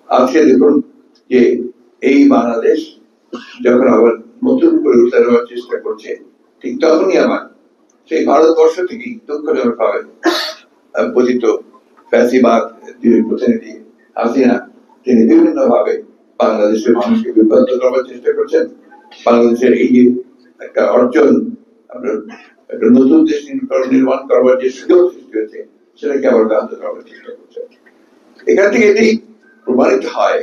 আজকে দেখুন যে এই বাংলাদেশ যখন আবার নতুন করে উঠে দেওয়ার চেষ্টা করছে, ঠিক তখনই আবার সেই ভারতবর্ষ থেকেই দুঃখজনক ভাবে পতিত ফ্যাসিবাদ প্রতিনিধি হাসিনা তিনি বিভিন্ন ভাবে বাংলাদেশের মানুষকে বিভ্রান্ত করার চেষ্টা করছেন। বাংলাদেশের এই যে একটা অর্জন, আপনার একটা নতুন দেশ নির্মাণ করবার যে সুযোগ সৃষ্টি হয়েছে সেটাকে আবার ব্যাহত করার চেষ্টা করছেন। এখান থেকে এটি প্রমাণিত হয়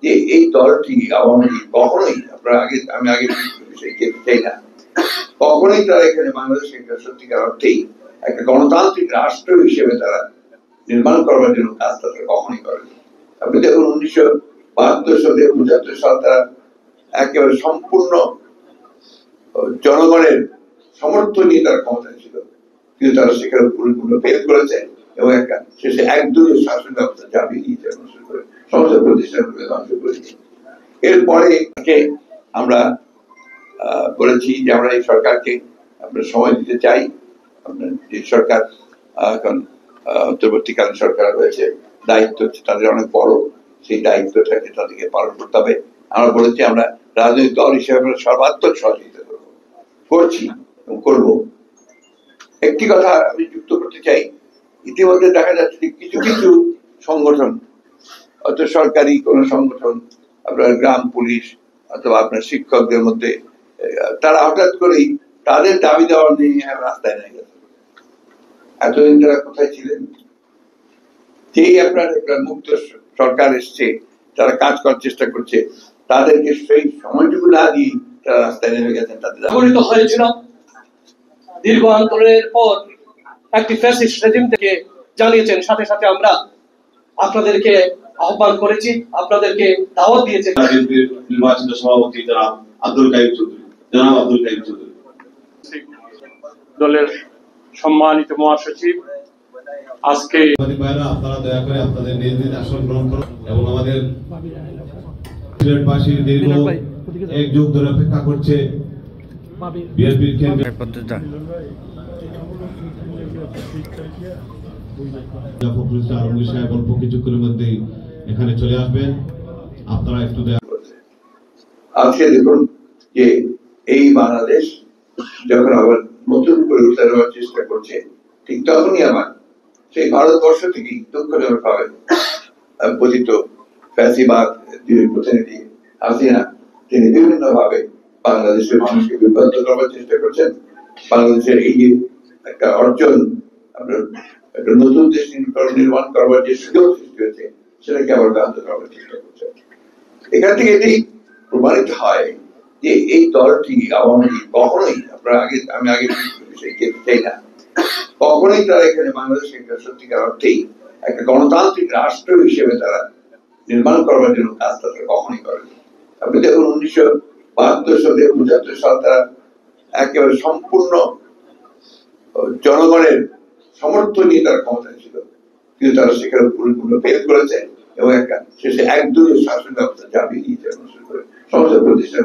যে এই দলটি আওয়ামী লীগ কখনোই, আপনারা আমি আগে বিষয়ে যেতে চাই না, কখনোই তারা এখানে বাংলাদেশের একটা সত্যিকার অর্থেই একটা গণতান্ত্রিক রাষ্ট্র হিসেবে তারা নির্মাণ করবার জন্য কাজ তারা কখনোই করেনি। আপনি দেখুন 1972 সালে 75 সাল তারা একেবারে সম্পূর্ণ জনগণের সমর্থন নিয়ে তারা ক্ষমতায় ছিল, কিন্তু তারা সেখানে পরিপূর্ণ ফেল করেছে এবং একটা শেষে একদলীয় শাসন ব্যবস্থা চাপিয়ে দিয়েছে, সমস্ত প্রতিষ্ঠানগুলো ধ্বংস করেছে। এরপরে আমরা বলেছি যে আমরা এই সরকারকে আমরা সময় দিতে চাই। আপনার যে সরকার এখন অন্তর্বর্তীকালীন সরকার রয়েছে, দায়িত্ব হচ্ছে তাদের অনেক বড়, সেই দায়িত্বটাকে তাদেরকে পালন করতে হবে। আমরা বলেছি আমরা রাজনৈতিক দল হিসেবে আমরা সর্বাত্মক সহযোগিতা করছি এবং করবো। একটি কথা আমি যুক্ত করতে চাই, ইতিমধ্যে দেখা যাচ্ছে যে কিছু কিছু সংগঠন, অত সরকারি কোন সংগঠন, আপনার গ্রাম পুলিশ অথবা আপনার শিক্ষকদের মধ্যে তারা হঠাৎ করেই তাদের দাবি দেওয়া নিয়ে রাস্তায় নেমে গেছে। এতদিন তারা কোথায় ছিলেন? যেই আপনার একটা মুক্ত সরকার এসছে, তারা কাজ করার চেষ্টা করছে, তাদেরকে সেই সময়টুকু না দিয়ে তারা রাস্তায় নেমে গেছেন। তাদের হয়েছিল দীর্ঘ আন্দোলনের পর একটি ফ্যাসিস্ট রেজিম থেকে জানিয়েছেন, সাথে সাথে আমরা আপনাদেরকে আহ্বান করেছি, আপনাদেরকে দাওয়াত দিয়েছি। নির্বাচিত সভাপতি জনাব আব্দুল কাইয়ুম চৌধুরী, দলের সম্মানিত মহাসচিব, আজকে আপনারা দয়া করে আপনাদের নিজ নিজ আসন গ্রহণ করুন এবং আমাদের সিলেটবাসীর দীর্ঘ এক যুগ ধরে অপেক্ষা করছে বিএনপির কেন্দ্রীয় আলমগীর সাহেব অল্প কিছুক্ষণের মধ্যেই এখানে চলে আসবেন। আপনারা একটু আজকে দেখুন যে এই বাংলাদেশ যখন আবার নতুন করে উঠে দেওয়ার চেষ্টা করছে, ঠিক তখনই আবার সেই ভারতবর্ষ থেকেই দুঃখজনক ভাবে পতিত ফ্যাসিবাদ প্রতিনিধি হাসিনা তিনি বিভিন্ন ভাবে বাংলাদেশের মানুষকে বিভ্রান্ত করার চেষ্টা করছেন। বাংলাদেশের এই যে একটা অর্জন, আপনার একটা নতুন দেশ নির্মাণ করবার যে সুযোগ সৃষ্টি হয়েছে সেটাকে আবার ব্যাহত করার চেষ্টা করছেন। এখান থেকে এটি প্রমাণিত হয় যে এই দলটি আওয়ামী লীগ কখনোই, আপনারা আমি আগে বিষয়ে যেতে চাই না, কখনোই তারা এখানে বাংলাদেশের একটা সত্যিকার অর্থেই একটা গণতান্ত্রিক রাষ্ট্র হিসেবে তারা নির্মাণ করবার জন্য কাজ তারা কখনোই করেনি। আপনি দেখুন 1972 সালে 75 সাল তারা একেবারে সম্পূর্ণ জনগণের সমর্থন নিয়ে তারা ক্ষমতায় ছিল, কিন্তু তারা সেখানে পরিপূর্ণ ফেল করেছে এবং একটা শেষে একদলীয় শাসন ব্যবস্থা চাপিয়ে দিয়েছে, সমস্ত প্রতিষ্ঠান